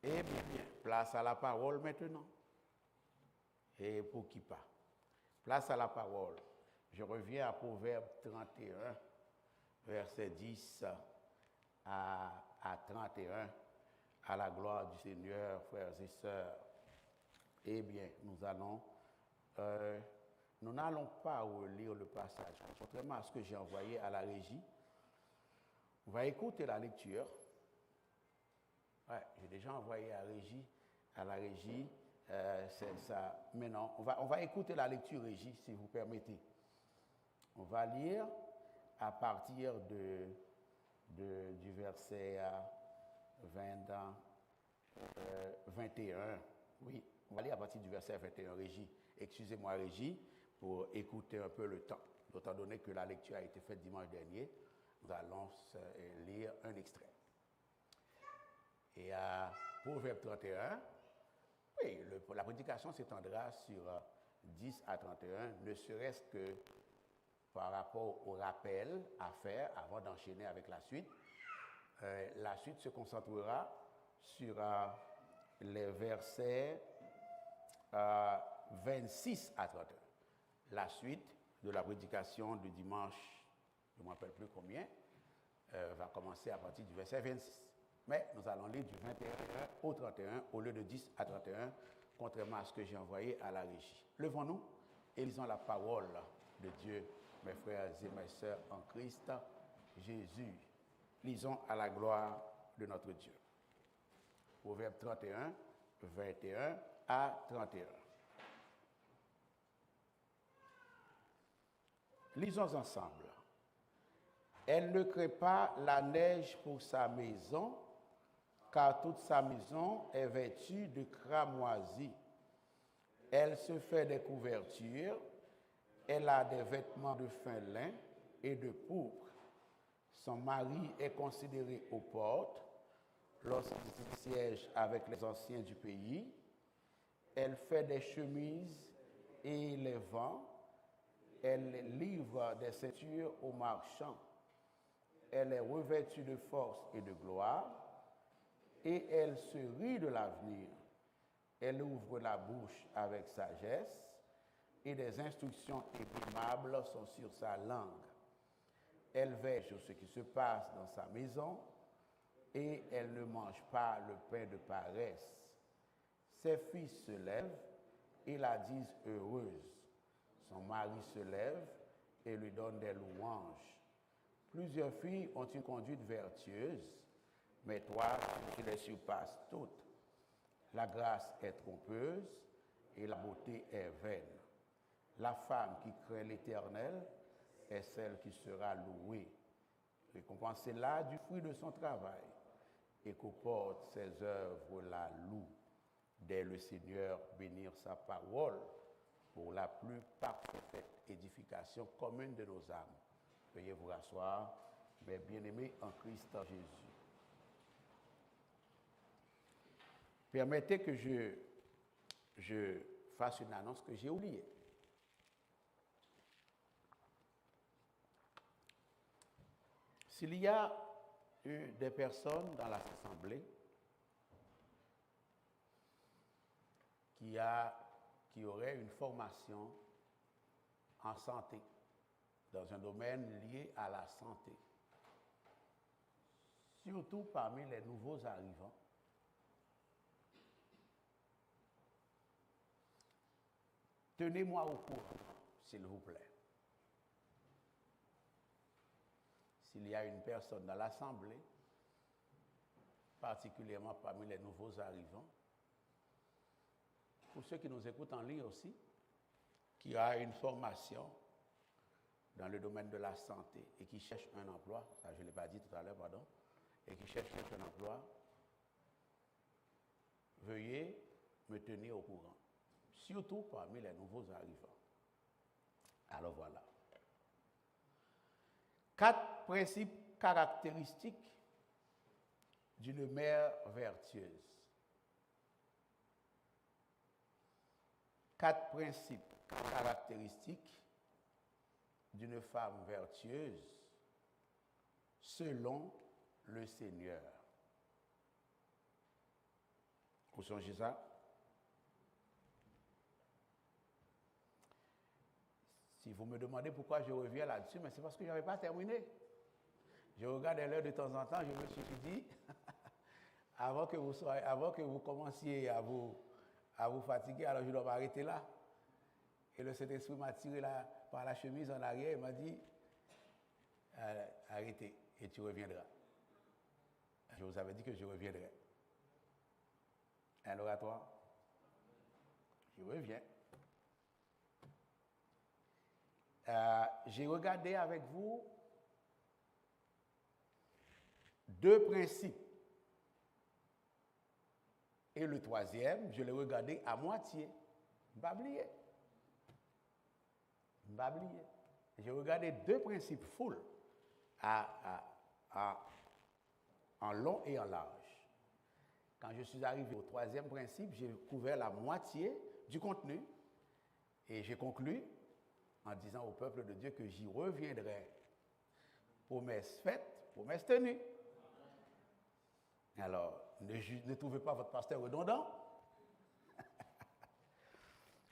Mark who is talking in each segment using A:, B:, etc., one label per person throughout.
A: Eh bien, place à la parole maintenant. Et pour qui pas? Place à la parole. Je reviens à Proverbe 31, verset 10 à 31, à la gloire du Seigneur, frères et sœurs. Eh bien, nous n'allons pas relire le passage, contrairement à ce que j'ai envoyé à la régie. On va écouter la lecture. Ouais, j'ai déjà envoyé à la régie. C'est ça. Maintenant, on va écouter la lecture régie, si vous permettez. On va lire à partir du verset 21. Oui, on va lire à partir du verset 21, Régie. Excusez-moi, Régie, pour écouter un peu le temps. D'autant donné que la lecture a été faite dimanche dernier, nous allons lire un extrait. Et à Proverbe 31, oui, la prédication s'étendra sur 10 à 31, ne serait-ce que par rapport au rappel à faire avant d'enchaîner avec la suite. La suite se concentrera sur les versets 26 à 31. La suite de la prédication du dimanche, je ne me rappelle plus combien, va commencer à partir du verset 26. Mais nous allons lire du 21 au 31 au lieu de 10 à 31, contrairement à ce que j'ai envoyé à la régie. Levons-nous et lisons la parole de Dieu, mes frères et mes sœurs en Christ Jésus. Lisons à la gloire de notre Dieu. Proverbe 31, 21 à 31. Lisons ensemble. Elle ne crée pas la neige pour sa maison, car toute sa maison est vêtue de cramoisie. Elle se fait des couvertures, elle a des vêtements de fin lin et de pourpre. Son mari est considéré aux portes lorsqu'il siège avec les anciens du pays. Elle fait des chemises et les vend. Elle livre des ceintures aux marchands. Elle est revêtue de force et de gloire. Et elle se rit de l'avenir. Elle ouvre la bouche avec sagesse, et des instructions épousables sont sur sa langue. Elle veille sur ce qui se passe dans sa maison, et elle ne mange pas le pain de paresse. Ses fils se lèvent et la disent heureuse. Son mari se lève et lui donne des louanges. Plusieurs filles ont une conduite vertueuse, mais toi, tu les surpasses toutes. La grâce est trompeuse et la beauté est vaine. La femme qui craint l'Éternel est celle qui sera louée. Récompensez-la du fruit de son travail et qu'au porte ses œuvres la louent. Dès le Seigneur bénir sa parole pour la plus parfaite édification commune de nos âmes. Veuillez vous rasseoir, mes bien-aimés en Christ Jésus. Permettez que je fasse une annonce que j'ai oubliée. S'il y a des personnes dans l'Assemblée qui auraient une formation en santé, dans un domaine lié à la santé, surtout parmi les nouveaux arrivants, tenez-moi au courant, s'il vous plaît. S'il y a une personne dans l'Assemblée, particulièrement parmi les nouveaux arrivants, pour ceux qui nous écoutent en ligne aussi, qui a une formation dans le domaine de la santé et qui cherche un emploi, ça je ne l'ai pas dit tout à l'heure, pardon, et qui cherche un emploi, veuillez me tenir au courant, surtout parmi les nouveaux arrivants. Alors voilà. 4 principes caractéristiques d'une mère vertueuse. 4 principes caractéristiques d'une femme vertueuse selon le Seigneur. Vous songez ça? Si vous me demandez pourquoi je reviens là-dessus, mais c'est parce que je n'avais pas terminé. Je regardais l'heure de temps en temps, je me suis dit, avant que vous commenciez à vous fatiguer, alors je dois m'arrêter là. Et le Saint-Esprit m'a tiré par la chemise en arrière et m'a dit, arrêtez et tu reviendras. Je vous avais dit que je reviendrai. Un oratoire. Je reviens. J'ai regardé avec vous 2 principes. Et le 3e, je l'ai regardé à moitié. Je ne vais pas oublier. J'ai regardé 2 principes full, en long et en large. Quand je suis arrivé au 3e principe, j'ai couvert la moitié du contenu et j'ai conclu en disant au peuple de Dieu que j'y reviendrai. Promesse faite, promesse tenue. Alors, ne trouvez pas votre pasteur redondant.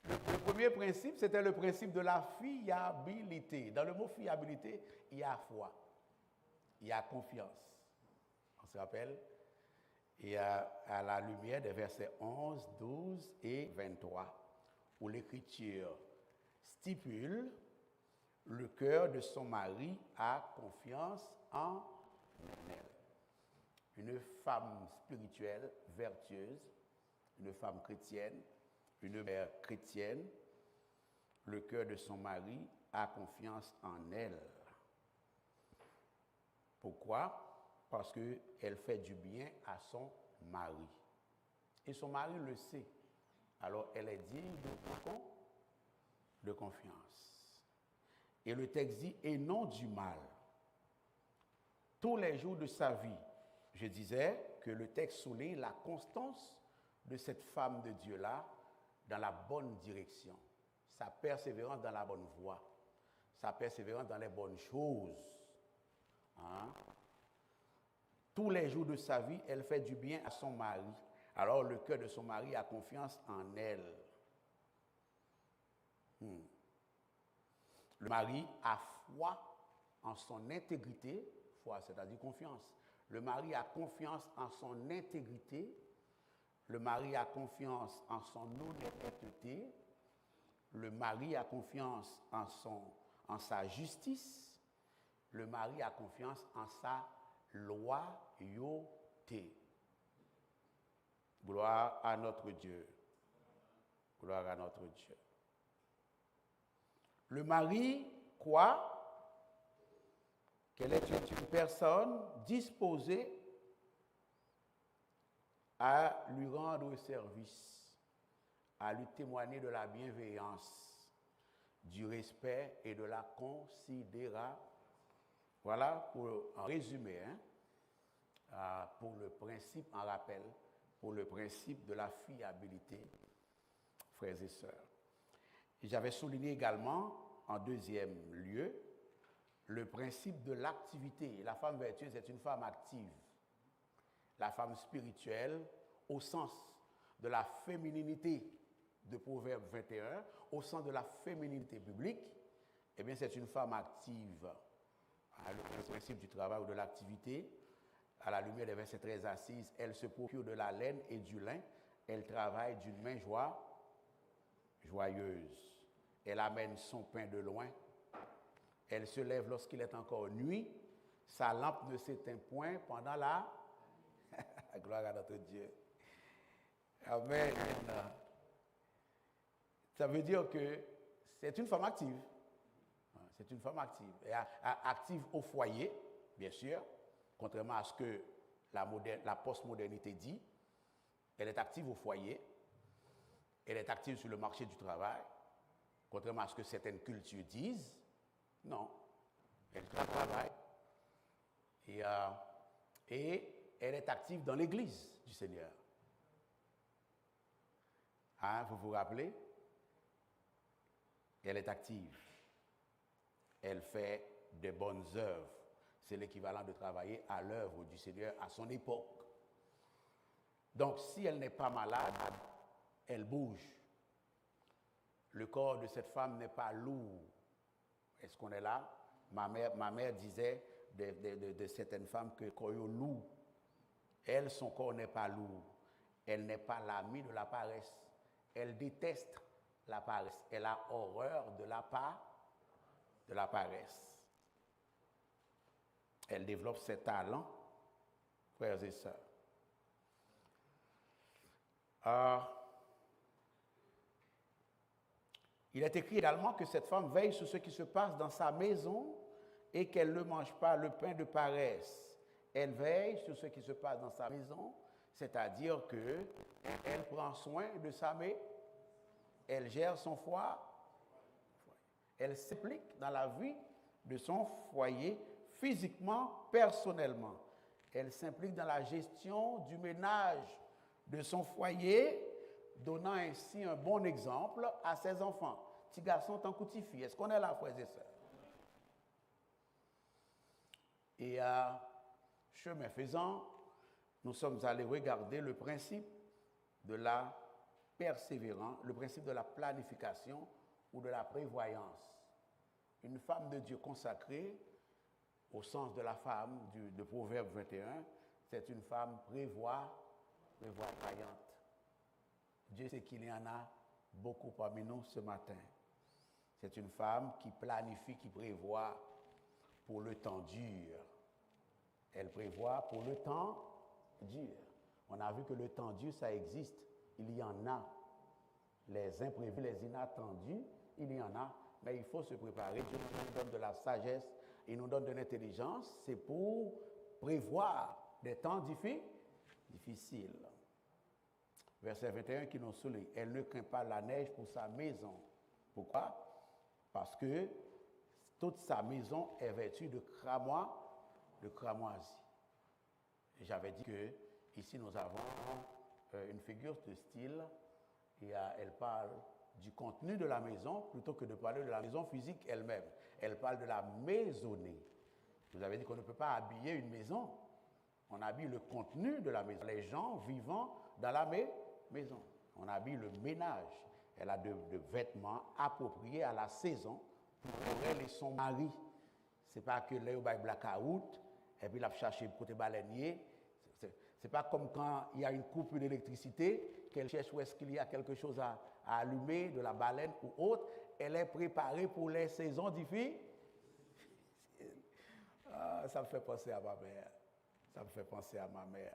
A: Le premier principe, c'était le principe de la fiabilité. Dans le mot fiabilité, il y a foi, il y a confiance. On se rappelle? Et à la lumière des versets 11, 12 et 23, où l'Écriture stipule le cœur de son mari a confiance en elle. Une femme spirituelle, vertueuse, une femme chrétienne, une mère chrétienne, le cœur de son mari a confiance en elle. Pourquoi? Parce qu'elle fait du bien à son mari. Et son mari le sait. Alors elle est digne de confiance. Et le texte dit, et non du mal. Tous les jours de sa vie, je disais que le texte souligne la constance de cette femme de Dieu-là dans la bonne direction. Sa persévérance dans la bonne voie. Sa persévérance dans les bonnes choses. Hein? Tous les jours de sa vie, elle fait du bien à son mari. Alors le cœur de son mari a confiance en elle. Le mari a foi en son intégrité, foi c'est-à-dire confiance. Le mari a confiance en son intégrité. Le mari a confiance en son honnêteté. Le mari a confiance en sa justice. Le mari a confiance en sa loyauté. Gloire à notre Dieu. Gloire à notre Dieu. Le mari croit qu'elle est une personne disposée à lui rendre service, à lui témoigner de la bienveillance, du respect et de la considération. Voilà, en résumé, pour le principe, en rappel, pour le principe de la fiabilité, frères et sœurs. J'avais souligné également, en 2e lieu, le principe de l'activité. La femme vertueuse est une femme active. La femme spirituelle, au sens de la fémininité de Proverbe 21, au sens de la fémininité biblique, eh bien, c'est une femme active. Le principe du travail ou de l'activité, à la lumière des versets 13 à 6, elle se procure de la laine et du lin, elle travaille d'une main joyeuse. Elle amène son pain de loin. Elle se lève lorsqu'il est encore nuit. Sa lampe ne s'éteint point pendant la... Gloire à notre Dieu. Amen. Ça veut dire que c'est une femme active. C'est une femme active. Et active au foyer, bien sûr, contrairement à ce que la postmodernité dit. Elle est active au foyer. Elle est active sur le marché du travail, contrairement à ce que certaines cultures disent. Non, elle travaille. Et elle est active dans l'Église du Seigneur. Vous vous rappelez? Elle est active. Elle fait de bonnes œuvres. C'est l'équivalent de travailler à l'œuvre du Seigneur à son époque. Donc, si elle n'est pas malade, elle bouge. Le corps de cette femme n'est pas lourd. Est-ce qu'on est là? Ma mère disait de certaines femmes que le corps est lourd. Elle, son corps n'est pas lourd. Elle n'est pas l'amie de la paresse. Elle déteste la paresse. Elle a horreur de la paresse. Elle développe ses talents, frères et sœurs. Il est écrit également que cette femme veille sur ce qui se passe dans sa maison et qu'elle ne mange pas le pain de paresse. Elle veille sur ce qui se passe dans sa maison, c'est-à-dire qu'elle prend soin de sa maison, elle gère son foyer, elle s'implique dans la vie de son foyer physiquement, personnellement. Elle s'implique dans la gestion du ménage de son foyer, donnant ainsi un bon exemple à ses enfants. Petit garçon, tant que petit fille. Est-ce qu'on est là, frères et sœurs? Et chemin faisant, nous sommes allés regarder le principe de la persévérance, le principe de la planification ou de la prévoyance. Une femme de Dieu consacrée, au sens de la femme de Proverbe 21, c'est une femme prévoyante. Dieu sait qu'il y en a beaucoup parmi nous ce matin. C'est une femme qui planifie, qui prévoit pour le temps dur. Elle prévoit pour le temps dur. On a vu que le temps dur, ça existe. Il y en a. Les imprévus, les inattendus, il y en a. Mais il faut se préparer. Dieu nous donne de la sagesse, il nous donne de l'intelligence. C'est pour prévoir des temps difficiles. Verset 21 qui nous souligne. Elle ne craint pas la neige pour sa maison. Pourquoi? Parce que toute sa maison est vêtue de cramoisi. J'avais dit que ici nous avons une figure de style et elle parle du contenu de la maison plutôt que de parler de la maison physique elle-même. Elle parle de la maisonnée. Vous avez dit qu'on ne peut pas habiller une maison. On habille le contenu de la maison. Les gens vivant dans la maison. On habille le ménage. Elle a de vêtements appropriés à la saison pour elle et son mari. Ce n'est pas que là, il y a blackout et puis il a cherché le côté baleinier. Ce n'est pas comme quand il y a une coupure d'électricité, qu'elle cherche où est-ce qu'il y a quelque chose à allumer, de la baleine ou autre. Elle est préparée pour les saisons difficiles. Ça me fait penser à ma mère. Ça me fait penser à ma mère.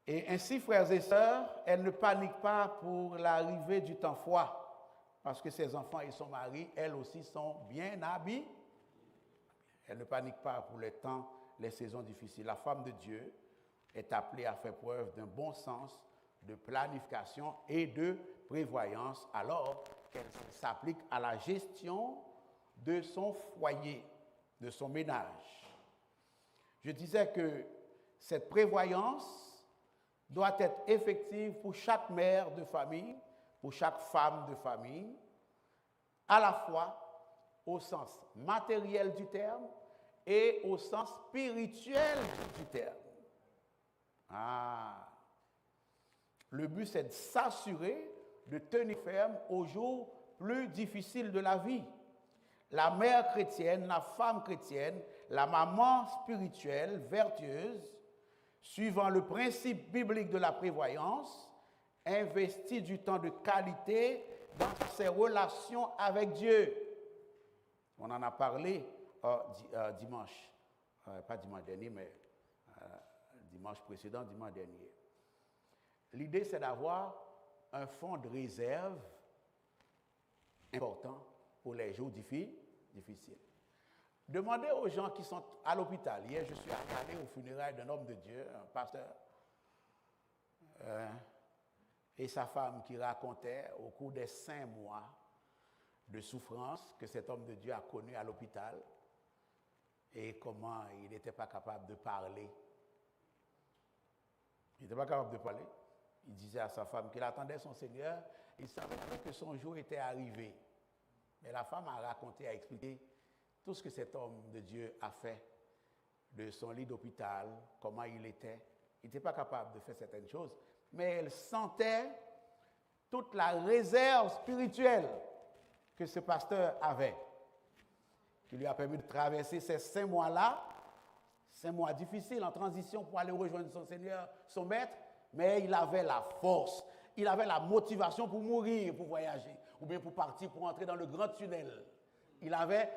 A: Et ainsi, frères et sœurs, elle ne panique pas pour l'arrivée du temps froid, parce que ses enfants et son mari, elles aussi, sont bien habillés. Elle ne panique pas pour les saisons difficiles. La femme de Dieu est appelée à faire preuve d'un bon sens de planification et de prévoyance, alors qu'elle s'applique à la gestion de son foyer, de son ménage. Je disais que cette prévoyance doit être effective pour chaque mère de famille, pour chaque femme de famille, à la fois au sens matériel du terme et au sens spirituel du terme. Le but, c'est de s'assurer de tenir ferme aux jours plus difficiles de la vie. La mère chrétienne, la femme chrétienne, la maman spirituelle, vertueuse, suivant le principe biblique de la prévoyance, investit du temps de qualité dans ses relations avec Dieu. On en a parlé dimanche, pas dimanche dernier, mais dimanche précédent, dimanche dernier. L'idée, c'est d'avoir un fonds de réserve important pour les jours difficiles. Demandez aux gens qui sont à l'hôpital. Hier, je suis allé aux funérailles d'un homme de Dieu, un pasteur, et sa femme qui racontait au cours des 5 mois de souffrance que cet homme de Dieu a connu à l'hôpital et comment il n'était pas capable de parler. Il n'était pas capable de parler. Il disait à sa femme qu'il attendait son Seigneur. Il savait que son jour était arrivé. Mais la femme a raconté, a expliqué tout ce que cet homme de Dieu a fait de son lit d'hôpital, comment il était. il n'était pas capable de faire certaines choses, mais elle sentait toute la réserve spirituelle que ce pasteur avait, qui lui a permis de traverser ces 5 mois-là, 5 mois difficiles en transition pour aller rejoindre son Seigneur, son Maître, mais il avait la force, il avait la motivation pour mourir, pour voyager, ou bien pour partir, pour entrer dans le grand tunnel. Il avait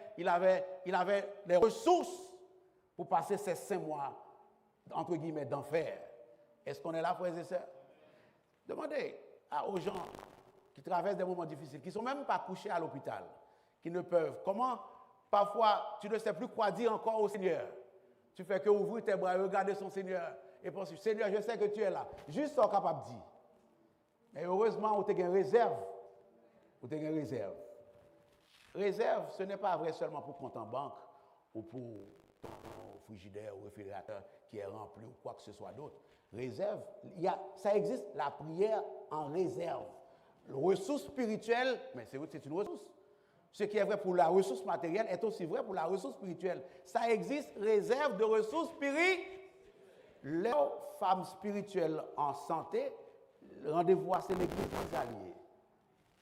A: les ressources pour passer ces 5 mois, entre guillemets, d'enfer. Est-ce qu'on est là, frères et sœurs? Demandez aux gens qui traversent des moments difficiles, qui ne sont même pas couchés à l'hôpital, qui ne peuvent. Comment, parfois, tu ne sais plus quoi dire encore au Seigneur. Tu fais que ouvrir tes bras et regarder son Seigneur et penser, Seigneur, je sais que tu es là. Juste ce qu'on est capable de dire. Mais heureusement, on a une réserve. On a une réserve. Réserve, ce n'est pas vrai seulement pour compte en banque ou pour ton frigidaire ou réfrigérateur qui est rempli ou quoi que ce soit d'autre. Réserve, ça existe, la prière en réserve. La ressource spirituelle, mais c'est une ressource. Ce qui est vrai pour la ressource matérielle est aussi vrai pour la ressource spirituelle. Ça existe, réserve de ressources spirituelles. Les femmes spirituelles en santé, rendez-vous c'est l'église alliée.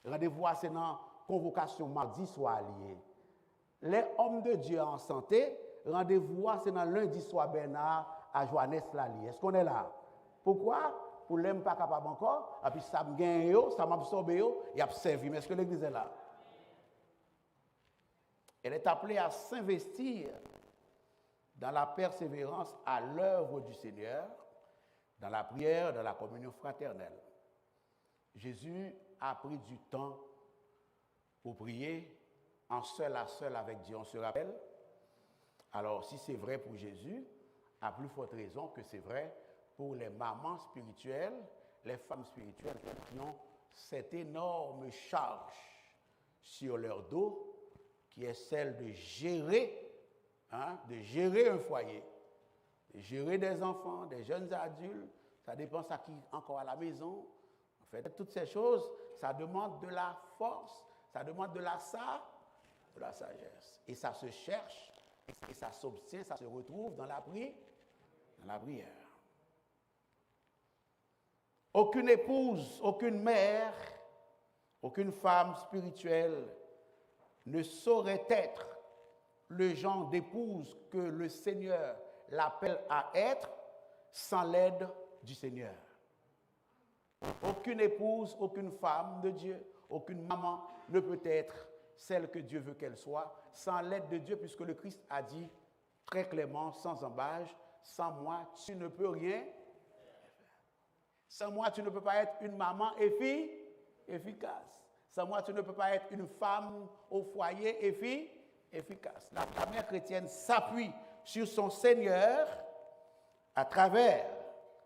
A: Rendez-vous c'est dans convocation mardi soir allié. Les hommes de Dieu en santé, rendez-vous c'est dans lundi soir Bernard à Joannès l'allié. Est-ce qu'on est là? Pourquoi? Pour l'homme pas capable encore, et puis ça me gagne, ça m'absorbe, et a servi. Mais est-ce que l'église est là? Elle est appelée à s'investir dans la persévérance à l'œuvre du Seigneur, dans la prière, dans la communion fraternelle. Jésus a pris du temps pour prier en seul à seul avec Dieu. On se rappelle? Alors, si c'est vrai pour Jésus, à plus forte raison que c'est vrai pour les mamans spirituelles, les femmes spirituelles qui ont cette énorme charge sur leur dos, qui est celle de gérer un foyer, de gérer des enfants, des jeunes adultes, ça dépend ça qui encore à la maison. En fait, toutes ces choses, ça demande de la force, ça demande de la sagesse. Et ça se cherche, et ça s'obtient, ça se retrouve dans la prière. Aucune épouse, aucune mère, aucune femme spirituelle ne saurait être le genre d'épouse que le Seigneur l'appelle à être sans l'aide du Seigneur. Aucune épouse, aucune femme de Dieu, aucune maman ne peut être celle que Dieu veut qu'elle soit sans l'aide de Dieu, puisque le Christ a dit très clairement, sans embâche, sans moi, tu ne peux rien. Sans moi, tu ne peux pas être une maman efficace. Sans moi, tu ne peux pas être une femme au foyer efficace. La mère chrétienne s'appuie sur son Seigneur à travers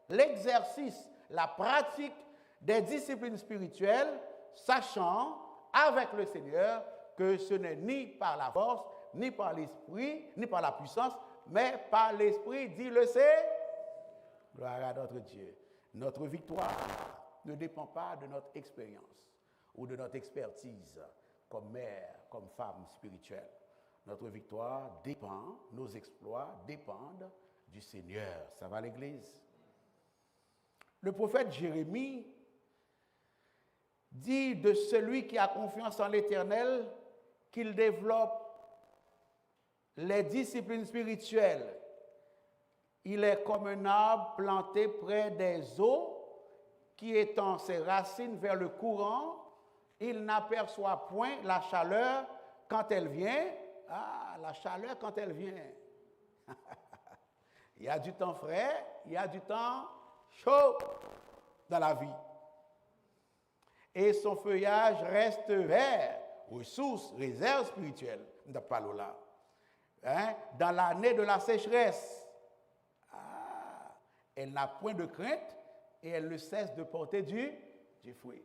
A: l'exercice, la pratique des disciplines spirituelles, sachant avec le Seigneur que ce n'est ni par la force, ni par l'esprit, ni par la puissance, mais par l'esprit, dit le Seigneur. Gloire à notre Dieu. Notre victoire ne dépend pas de notre expérience ou de notre expertise comme mère, comme femme spirituelle. Notre victoire dépend, nos exploits dépendent du Seigneur. Ça va l'Église? Le prophète Jérémie dit de celui qui a confiance en l'Éternel qu'il développe les disciplines spirituelles. Il est comme un arbre planté près des eaux qui étend ses racines vers le courant. Il n'aperçoit point la chaleur quand elle vient. Ah, la chaleur quand elle vient. Il y a du temps frais, il y a du temps chaud dans la vie. Et son feuillage reste vert, ressources, réserve spirituelle. Nous n'avons pas l'eau là. Dans l'année de la sécheresse. Elle n'a point de crainte et elle ne cesse de porter du fruit.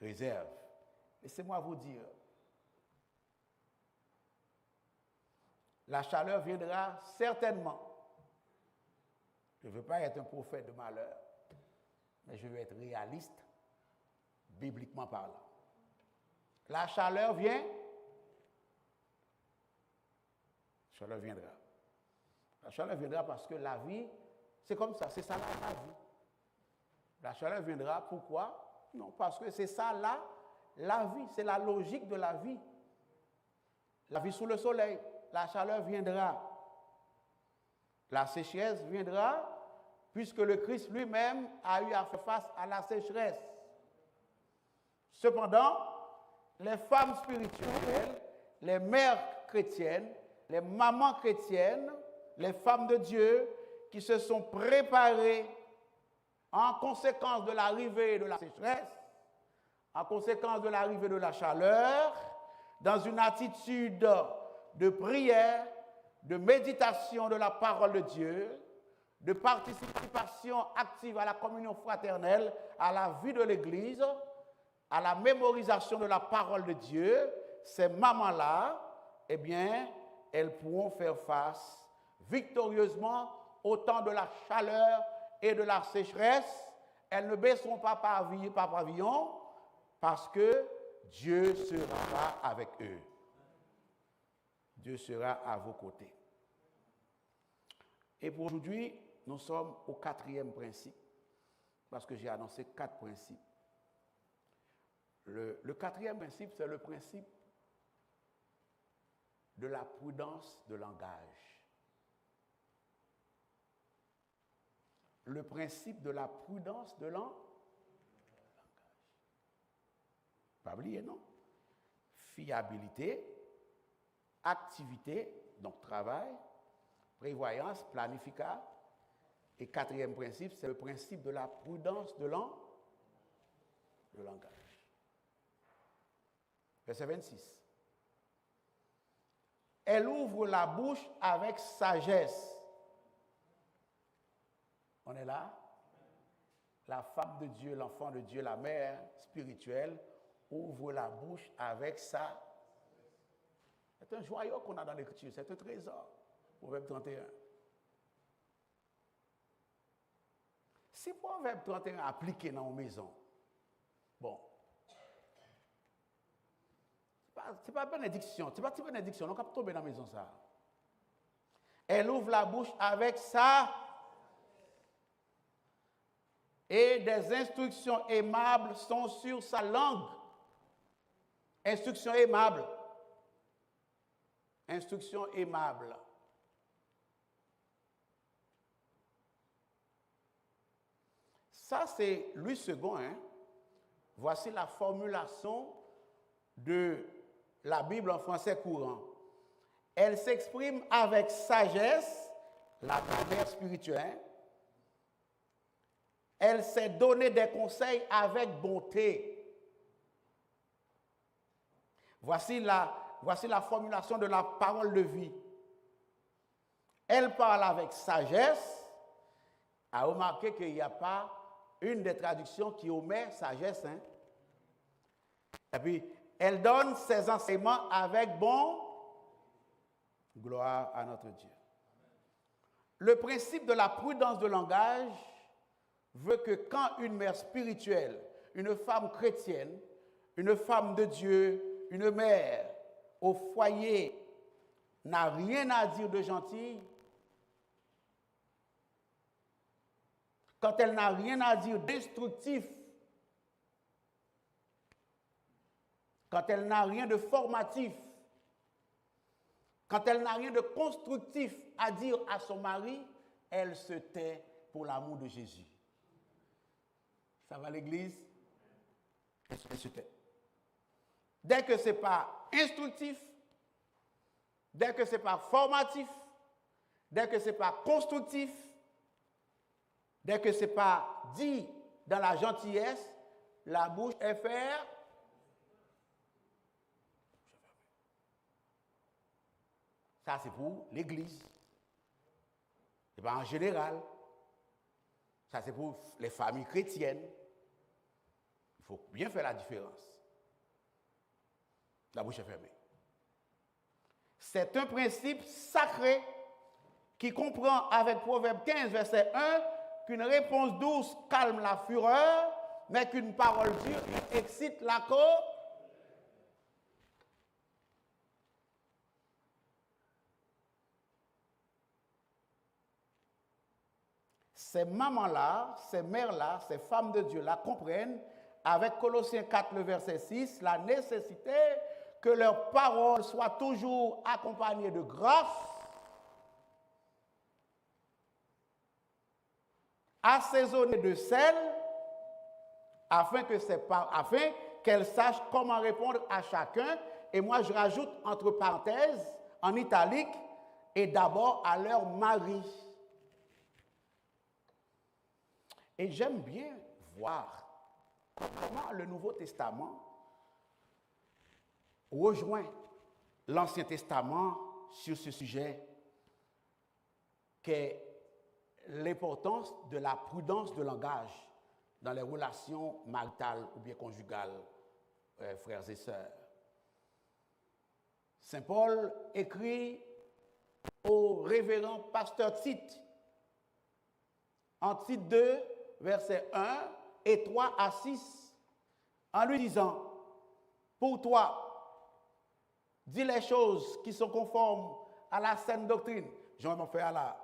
A: Réserve. Laissez-moi vous dire, la chaleur viendra certainement. Je ne veux pas être un prophète de malheur, mais je veux être réaliste, bibliquement parlant. La chaleur vient, la chaleur viendra. La chaleur viendra parce que la vie, C'est comme ça, c'est ça la vie. La chaleur viendra, pourquoi? Non, parce que c'est ça là, la vie, c'est la logique de la vie. La vie sous le soleil, la chaleur viendra. La sécheresse viendra, puisque le Christ lui-même a eu à faire face à la sécheresse. Cependant, les femmes spirituelles, les mères chrétiennes, les mamans chrétiennes, les femmes de Dieu qui se sont préparées en conséquence de l'arrivée de la sécheresse, en conséquence de l'arrivée de la chaleur, dans une attitude de prière, de méditation de la parole de Dieu, de participation active à la communion fraternelle, à la vie de l'Église, à la mémorisation de la parole de Dieu, ces mamans-là, eh bien, elles pourront faire face victorieusement au temps de la chaleur et de la sécheresse. Elles ne baisseront pas par pavillon parce que Dieu sera avec eux. Dieu sera à vos côtés. Et pour aujourd'hui, nous sommes au 4e principe, parce que j'ai annoncé 4 principes. Le 4e principe, c'est le principe de la prudence de langage. Le principe de la prudence de langage. Pas oublier, non? Fiabilité, activité, donc travail, prévoyance, planification. Et 4e principe, c'est le principe de la prudence de langage. Verset 26. Elle ouvre la bouche avec sagesse. On est là? La femme de Dieu, l'enfant de Dieu, la mère spirituelle, ouvre la bouche avec ça. C'est un joyau qu'on a dans l'Écriture, c'est un trésor. Proverbe 31. Si Proverbe 31 appliqué dans nos maisons, bon, c'est pas bénédiction, c'est pas une bénédiction, on va tomber dans la maison ça. Elle ouvre la bouche avec ça et des instructions aimables sont sur sa langue. Instructions aimables. Instructions aimables. Ça, c'est Louis II. Hein? Voici la formulation de la Bible en français courant. Elle s'exprime avec sagesse, la mère spirituelle. Elle s'est donné des conseils avec bonté. Voici la formulation de la parole de vie. Elle parle avec sagesse. A remarqué qu'il n'y a pas une des traductions qui omet sagesse. Hein? Et puis, elle donne ses enseignements avec bon. Gloire à notre Dieu. Le principe de la prudence de langage veut que quand une mère spirituelle, une femme chrétienne, une femme de Dieu, une mère au foyer n'a rien à dire de gentil, quand elle n'a rien à dire d'instructif, quand elle n'a rien de formatif, quand elle n'a rien de constructif à dire à son mari, elle se tait pour l'amour de Jésus. Ça va l'église? Elle se tait. Dès que ce n'est pas instructif, dès que ce n'est pas formatif, dès que ce n'est pas constructif, dès que ce n'est pas dit dans la gentillesse, la bouche est ferme. Ça, c'est pour l'Église. Ce n'est pas en général. Ça, c'est pour les familles chrétiennes. Il faut bien faire la différence. La bouche est fermée. C'est un principe sacré qui comprend avec Proverbe 15, verset 1, qu'une réponse douce calme la fureur, mais qu'une parole dure excite la colère. ces mamans-là, ces mères-là, ces femmes de Dieu-là comprennent, avec Colossiens 4, le verset 6, la nécessité que leurs paroles soient toujours accompagnées de grâce, assaisonnées de sel, afin qu'elles sachent comment répondre à chacun. Et moi, je rajoute entre parenthèses, en italique, et d'abord à leur mari. Et j'aime bien voir comment le Nouveau Testament rejoint l'Ancien Testament sur ce sujet qu'est l'importance de la prudence de langage dans les relations maritales ou bien conjugales, frères et sœurs. Saint Paul écrit au révérend pasteur Tite, en Tite 2, versets 1 et 3 à 6, en lui disant, pour toi, dis les choses qui sont conformes à la saine doctrine. Je vais m'en faire là.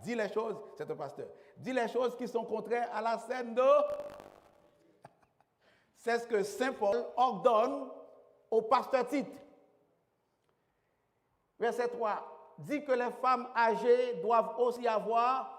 A: Dis les choses, c'est un pasteur. Dis les choses qui sont contraires à la saine doctrine. C'est ce que Saint Paul ordonne au pasteur Tite. Verset 3. Dit que les femmes âgées doivent aussi avoir.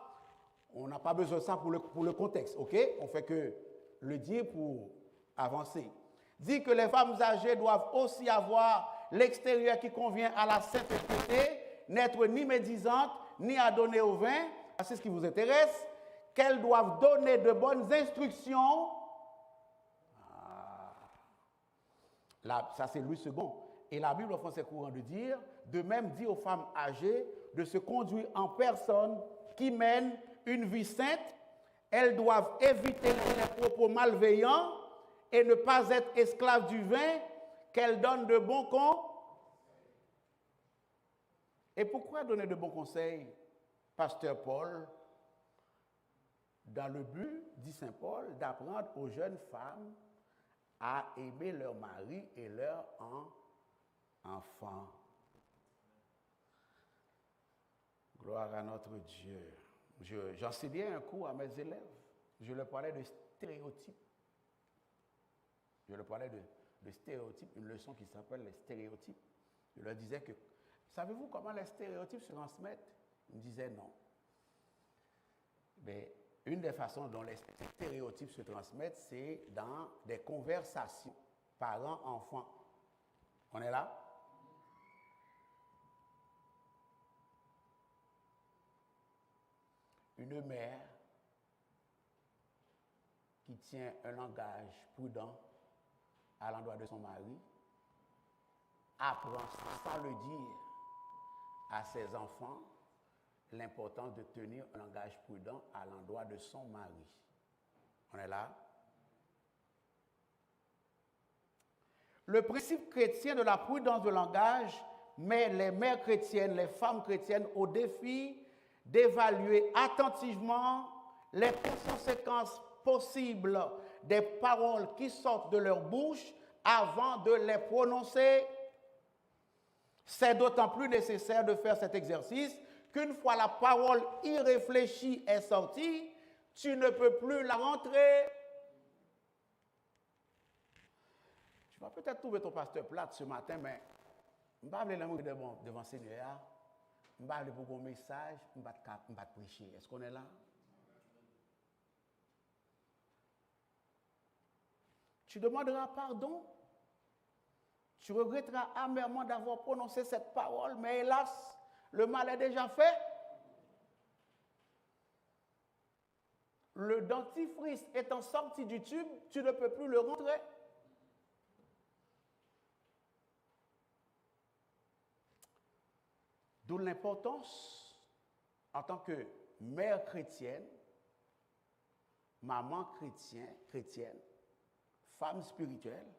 A: On n'a pas besoin de ça pour le contexte, ok? On fait que le dire pour avancer. Dit que les femmes âgées doivent aussi avoir l'extérieur qui convient à la sainteté, n'être ni médisantes, ni à donner au vin, c'est ce qui vous intéresse, qu'elles doivent donner de bonnes instructions. Là, ça c'est Louis II. Et la Bible en français courant de dire, de même dit aux femmes âgées de se conduire en personne qui mène une vie sainte. Elles doivent éviter les propos malveillants et ne pas être esclaves du vin, qu'elles donnent de bons conseils. Et pourquoi donner de bons conseils, pasteur Paul? Dans le but, dit Saint Paul, d'apprendre aux jeunes femmes à aimer leur mari et leurs enfants. Gloire à notre Dieu. J'enseignais un cours à mes élèves. Je leur parlais de stéréotypes. Une leçon qui s'appelle les stéréotypes. Je leur disais que, savez-vous comment les stéréotypes se transmettent? Ils me disaient non. Mais une des façons dont les stéréotypes se transmettent, c'est dans des conversations parents-enfants. On est là? Une mère qui tient un langage prudent à l'endroit de son mari apprend sans le dire à ses enfants l'importance de tenir un langage prudent à l'endroit de son mari. On est là? Le principe chrétien de la prudence de langage met les mères chrétiennes, les femmes chrétiennes au défi d'évaluer attentivement les conséquences possibles des paroles qui sortent de leur bouche avant de les prononcer. C'est d'autant plus nécessaire de faire cet exercice qu'une fois la parole irréfléchie est sortie, tu ne peux plus la rentrer. Tu vas peut-être trouver ton pasteur plate ce matin, mais je ne vais pas aller devant le Seigneur. Je ne vais pas aller pour un message, je ne vais pas prêcher. Est-ce qu'on est là? Tu demanderas pardon. Tu regretteras amèrement d'avoir prononcé cette parole, mais hélas, le mal est déjà fait. Le dentifrice étant sorti du tube, tu ne peux plus le rentrer. D'où l'importance, en tant que mère chrétienne, maman chrétienne, femme spirituelle,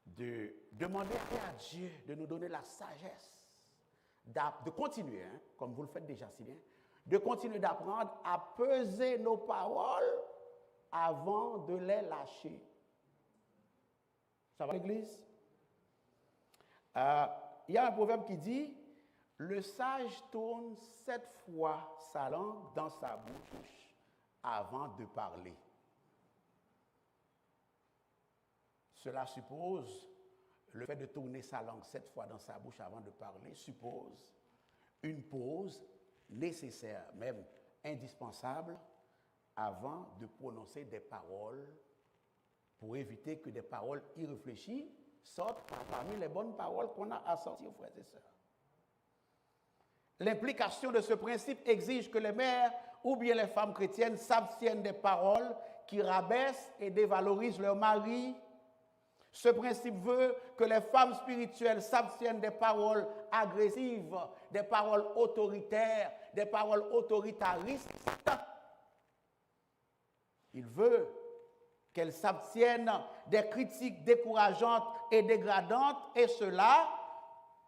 A: de demander à Dieu de nous donner la sagesse, de continuer, comme vous le faites déjà si bien, de continuer d'apprendre à peser nos paroles avant de les lâcher. Ça va l'église? Il y a un proverbe qui dit, Le sage tourne 7 fois sa langue dans sa bouche avant de parler. Cela suppose, le fait de tourner sa langue 7 fois dans sa bouche avant de parler, suppose une pause nécessaire, même indispensable, avant de prononcer des paroles pour éviter que des paroles irréfléchies sortent parmi les bonnes paroles qu'on a assorties aux frères et sœurs. L'implication de ce principe exige que les mères ou bien les femmes chrétiennes s'abstiennent des paroles qui rabaissent et dévalorisent leur mari. Ce principe veut que les femmes spirituelles s'abstiennent des paroles agressives, des paroles autoritaires, des paroles autoritaristes. Il veut qu'elles s'abstiennent des critiques décourageantes et dégradantes, et cela,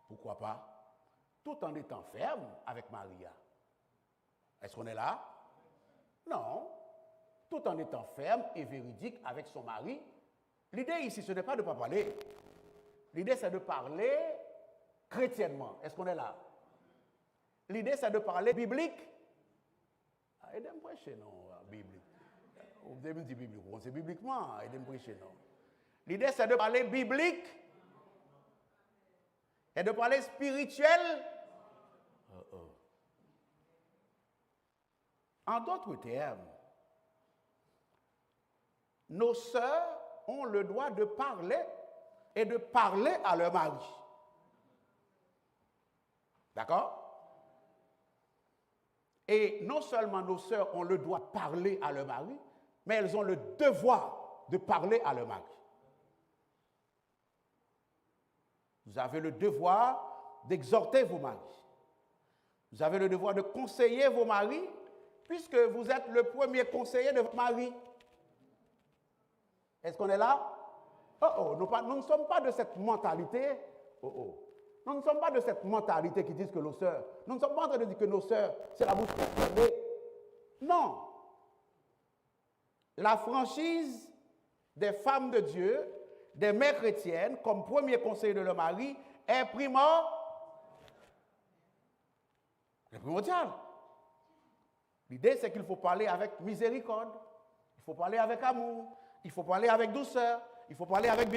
A: pourquoi pas, tout en étant ferme avec Maria. Est-ce qu'on est là? Non. Tout en étant ferme et véridique avec son mari. L'idée ici, ce n'est pas de ne pas parler. L'idée, c'est de parler chrétiennement. Est-ce qu'on est là? L'idée, c'est de parler biblique. Aidez-moi prêcher, non, biblique. Vous devez me dire biblique. C'est bibliquement, aidez-moi prêcher, non. L'idée, c'est de parler biblique et de parler spirituel. En d'autres termes, nos sœurs ont le droit de parler et de parler à leur mari. D'accord? Et non seulement nos sœurs ont le droit de parler à leur mari, mais elles ont le devoir de parler à leur mari. Vous avez le devoir d'exhorter vos maris. Vous avez le devoir de conseiller vos maris, puisque vous êtes le premier conseiller de votre mari. Est-ce qu'on est là? Nous ne sommes pas de cette mentalité. Nous ne sommes pas de cette mentalité qui disent que nos sœurs, nous ne sommes pas en train de dire que nos sœurs, c'est la bouche fermée. Non. La franchise des femmes de Dieu, des mères chrétiennes, comme premier conseiller de leur mari, est primordial. L'idée, c'est qu'il faut parler avec miséricorde, il faut parler avec amour, il faut parler avec douceur, il faut parler avec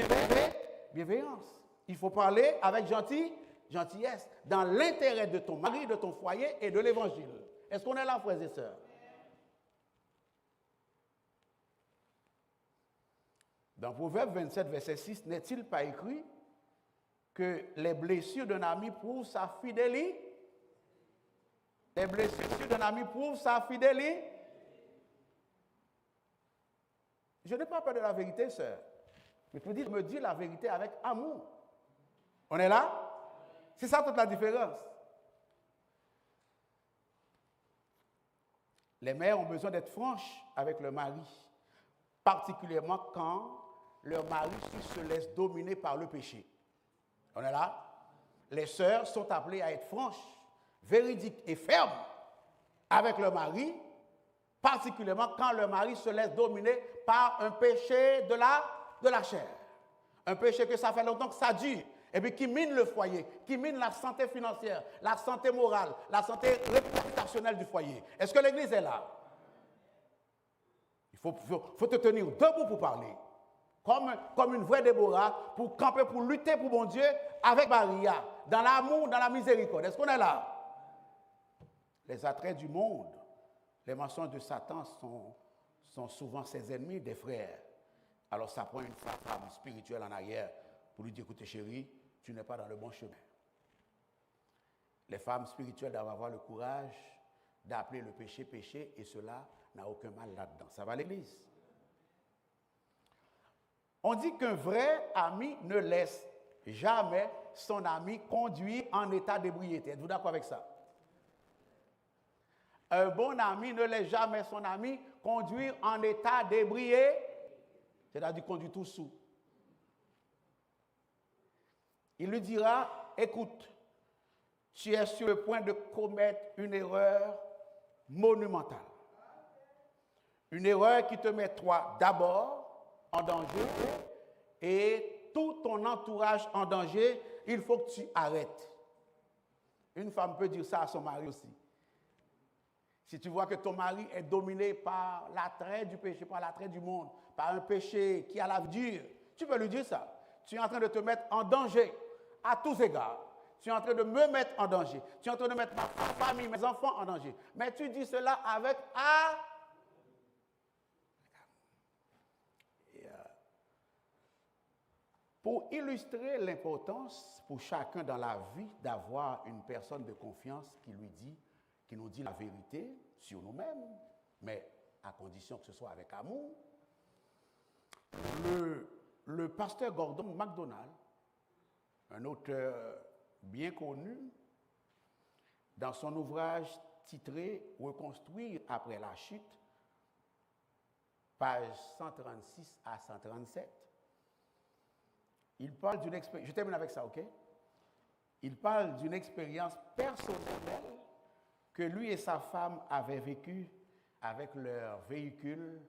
A: bienveillance, il faut parler avec gentillesse, dans l'intérêt de ton mari, de ton foyer et de l'évangile. Est-ce qu'on est là, frères et sœurs? Dans Proverbe 27, verset 6, n'est-il pas écrit que les blessures d'un ami prouvent sa fidélité? Les blessures d'un ami prouvent sa fidélité. Je n'ai pas peur de la vérité, sœur. Mais tu me dis la vérité avec amour. On est là? C'est ça toute la différence. Les mères ont besoin d'être franches avec leur mari, particulièrement quand leur mari se laisse dominer par le péché. On est là? Les sœurs sont appelées à être franches, véridiques et fermes avec leur mari, particulièrement quand leur mari se laisse dominer par un péché de la chair. Un péché que ça fait longtemps que ça dure, et puis qui mine le foyer, qui mine la santé financière, la santé morale, la santé réputationnelle du foyer. Est-ce que l'Église est là? Il faut te tenir debout pour parler. Comme une vraie Déborah, pour camper, pour lutter pour bon Dieu, avec Maria, dans l'amour, dans la miséricorde. Est-ce qu'on est là? Les attraits du monde, les mensonges de Satan sont souvent ses ennemis, des frères. Alors ça prend une femme spirituelle en arrière pour lui dire, écoutez chérie, tu n'es pas dans le bon chemin. Les femmes spirituelles doivent avoir le courage d'appeler le péché péché, et cela n'a aucun mal là-dedans. Ça va à l'Église. On dit qu'un vrai ami ne laisse jamais son ami conduire en état d'ébriété. Êtes-vous d'accord avec ça? Un bon ami ne laisse jamais son ami conduire en état d'ébriété, c'est-à-dire conduire tout sous. Il lui dira, écoute, tu es sur le point de commettre une erreur monumentale. Une erreur qui te met toi d'abord en danger et tout ton entourage en danger. Il faut que tu arrêtes. Une femme peut dire ça à son mari aussi. Si tu vois que ton mari est dominé par l'attrait du péché, par l'attrait du monde, par un péché qui a la vie dure, tu peux lui dire ça. Tu es en train de te mettre en danger à tous égards. Tu es en train de me mettre en danger. Tu es en train de mettre ma famille, mes enfants en danger. Mais tu dis cela avec pour illustrer l'importance pour chacun dans la vie d'avoir une personne de confiance qui nous dit la vérité sur nous-mêmes, mais à condition que ce soit avec amour. Le pasteur Gordon MacDonald, un auteur bien connu, dans son ouvrage titré « Reconstruire après la chute », page 136 à 137, il parle d'une expérience, je termine avec ça, ok? Il parle d'une expérience personnelle que lui et sa femme avaient vécue avec leur véhicule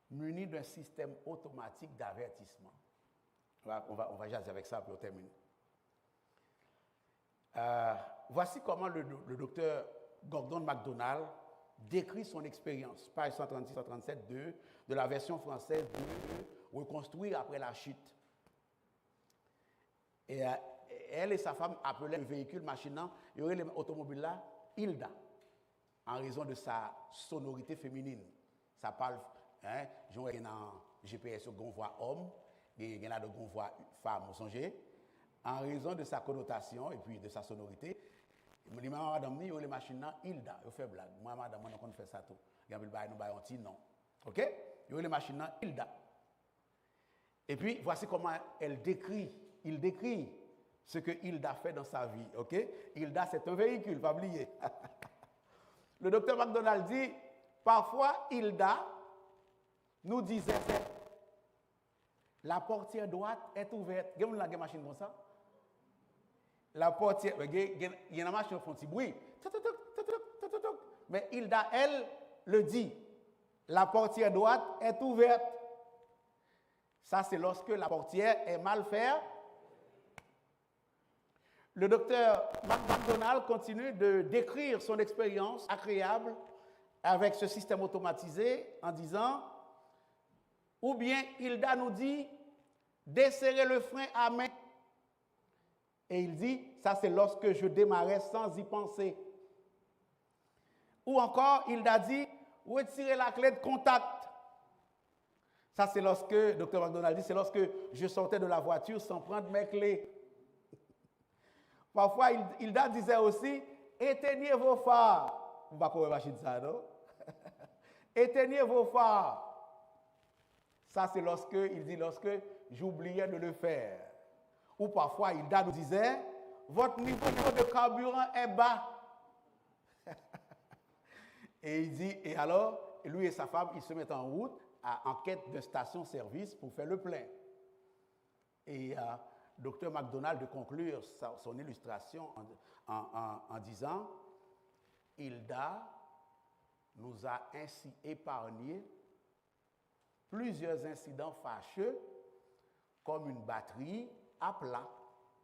A: muni d'un système automatique d'avertissement. On va jaser avec ça pour terminer. Voici comment le docteur Gordon MacDonald décrit son expérience, page 136-137 de la version française de Reconstruire après la chute. Et elle et sa femme appelaient le véhicule machinant, il y aurait l'automobile là, Hilda, en raison de sa sonorité féminine. Ça parle, hein, j'aurais un GPS qu'on voit homme, il y en a de qu'on voit femme, vous songez, en raison de sa connotation et puis de sa sonorité. Je dis, madame, il y a les machines là, Hilda, je fais blague. Moi, madame, on fait ça tout. Il y a un petit nom. OK? Il y a les machines là, Hilda. Et puis, voici comment il décrit ce que Hilda fait dans sa vie. OK? Hilda, c'est un véhicule, pas oublier. Le docteur MacDonald dit, parfois, Hilda nous disait, la portière droite est ouverte. Vous avez une machine comme ça? La portière, il y a une machine qui fait un petit bruit. Mais Hilda, elle, le dit. La portière droite est ouverte. Ça, c'est lorsque la portière est mal faite. Le docteur MacDonald continue de décrire son expérience agréable avec ce système automatisé en disant, ou bien Hilda nous dit, desserrer le frein à main. Et il dit, ça c'est lorsque je démarrais sans y penser. Ou encore, Hilda dit, retirer la clé de contact. Ça c'est lorsque, Dr. MacDonald dit, c'est lorsque je sortais de la voiture sans prendre mes clés. Parfois, Hilda disait aussi, éteignez vos phares. Vous ne pouvez pas dire ça, non? Éteignez vos phares. Ça c'est lorsque j'oubliais de le faire. Ou parfois, Hilda nous disait, votre niveau de carburant est bas. Et il dit, et alors, lui et sa femme, ils se mettent en route en quête de station-service pour faire le plein. Et Dr. MacDonald de conclure son illustration en disant, Hilda nous a ainsi épargné plusieurs incidents fâcheux comme une batterie à plat,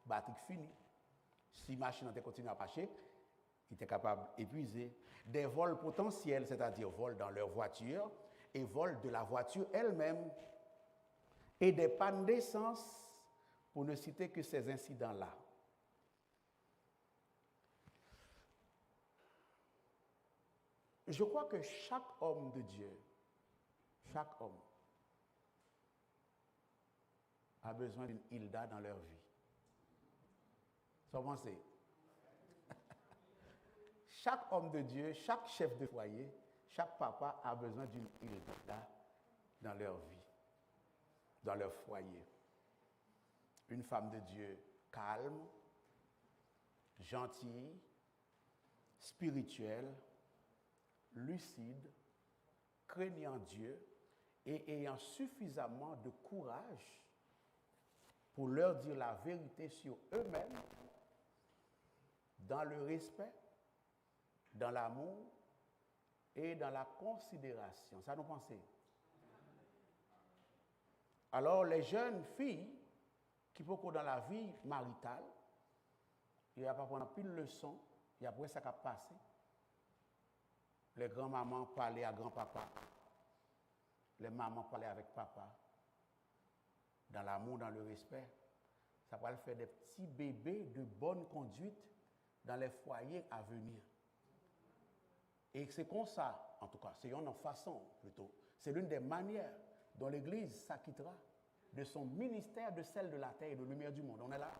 A: batterie finie. Si la machine était continuée à passer, il était capable d'épuiser. Des vols potentiels, c'est-à-dire vols dans leur voiture et vols de la voiture elle-même. Et des pannes d'essence, pour ne citer que ces incidents-là. Je crois que chaque homme de Dieu, chaque homme, a besoin d'une Hilda dans leur vie. Sans penser. Chaque homme de Dieu, chaque chef de foyer, chaque papa a besoin d'une Hilda dans leur vie, dans leur foyer. Une femme de Dieu calme, gentille, spirituelle, lucide, craignant Dieu et ayant suffisamment de courage pour leur dire la vérité sur eux-mêmes, dans le respect, dans l'amour et dans la considération. Ça nous pensez? Alors, les jeunes filles qui peuvent dans la vie maritale, il n'y a pas prendre pile leçon Et après, ça a passé. Les grands-mamans parlaient à grand-papa. Les mamans parlaient avec papa. Dans l'amour, dans le respect. Ça va faire des petits bébés de bonne conduite dans les foyers à venir. Et c'est comme ça, en tout cas, c'est une façon plutôt. C'est l'une des manières dont l'Église s'acquittera de son ministère de celle de la terre et de lumière du monde. On est là.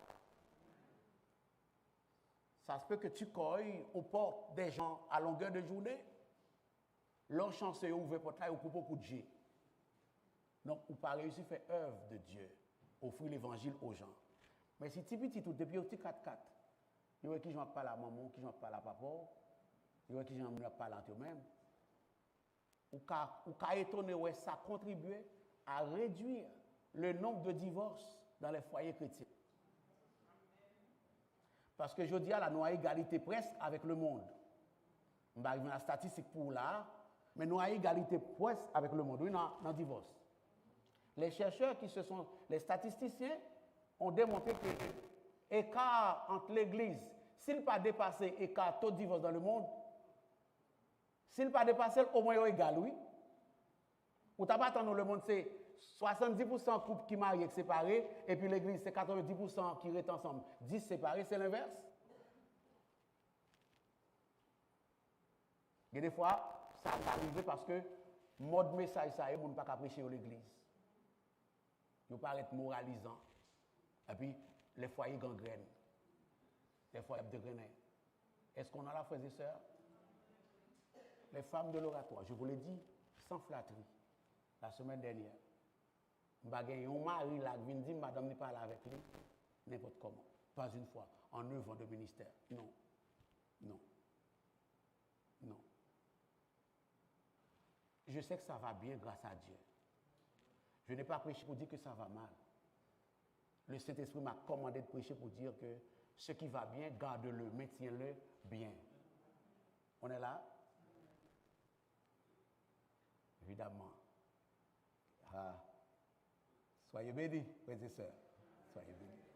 A: Ça se peut que tu cueilles aux portes des gens à longueur de journée. Leur chance est ouverte pour toi, ou pour beaucoup de Dieu. Donc, ou pas réussir à faire œuvre de Dieu, offrir l'évangile aux gens. Mais si tu petit tout depuis petit 4-4, il y a qui j'en parle à maman, qui j'en parle à papa, il y a qui j'en parle à toi-même. Ou qu'à étonner, ouais, ça contribue à réduire le nombre de divorces dans les foyers chrétiens. Parce que je dis à la nous avons égalité presque avec le monde. On va arriver à la statistique pour là, mais nous avons égalité presque avec le monde. Oui, dans le divorce. Les chercheurs qui se sont, les statisticiens, ont démontré que l'écart entre l'Église, s'il n'a pas dépassé l'écart taux de divorce dans le monde, s'il n'a pas dépassé, au moins il est égal, oui. Ou t'as pas attendu le monde, c'est 70% couples qui marient et séparés, et puis l'Église, c'est 90% qui restent ensemble, 10 séparés, c'est l'inverse. Et des fois, ça arrive parce que mode message, ça, on ne peut pas prêcher à l'Église. Il ne peut pas être moralisant. Et puis, les foyers gangrènent. Les foyers dégrainés. Est-ce qu'on a là, frères et sœurs? Les femmes de l'oratoire, je vous l'ai dit, sans flatterie, la semaine dernière. Je vais un mari là qui vient dire, madame n'est pas là avec lui, n'importe comment. Pas une fois, en 9 ans de ministère. Non. Non. Non. Je sais que ça va bien grâce à Dieu. Je n'ai pas prêché pour dire que ça va mal. Le Saint-Esprit m'a commandé de prêcher pour dire que ce qui va bien, garde-le, maintiens-le bien. On est là? Évidemment. Ah. Soyez bénis, frères et sœurs. Soyez bénis.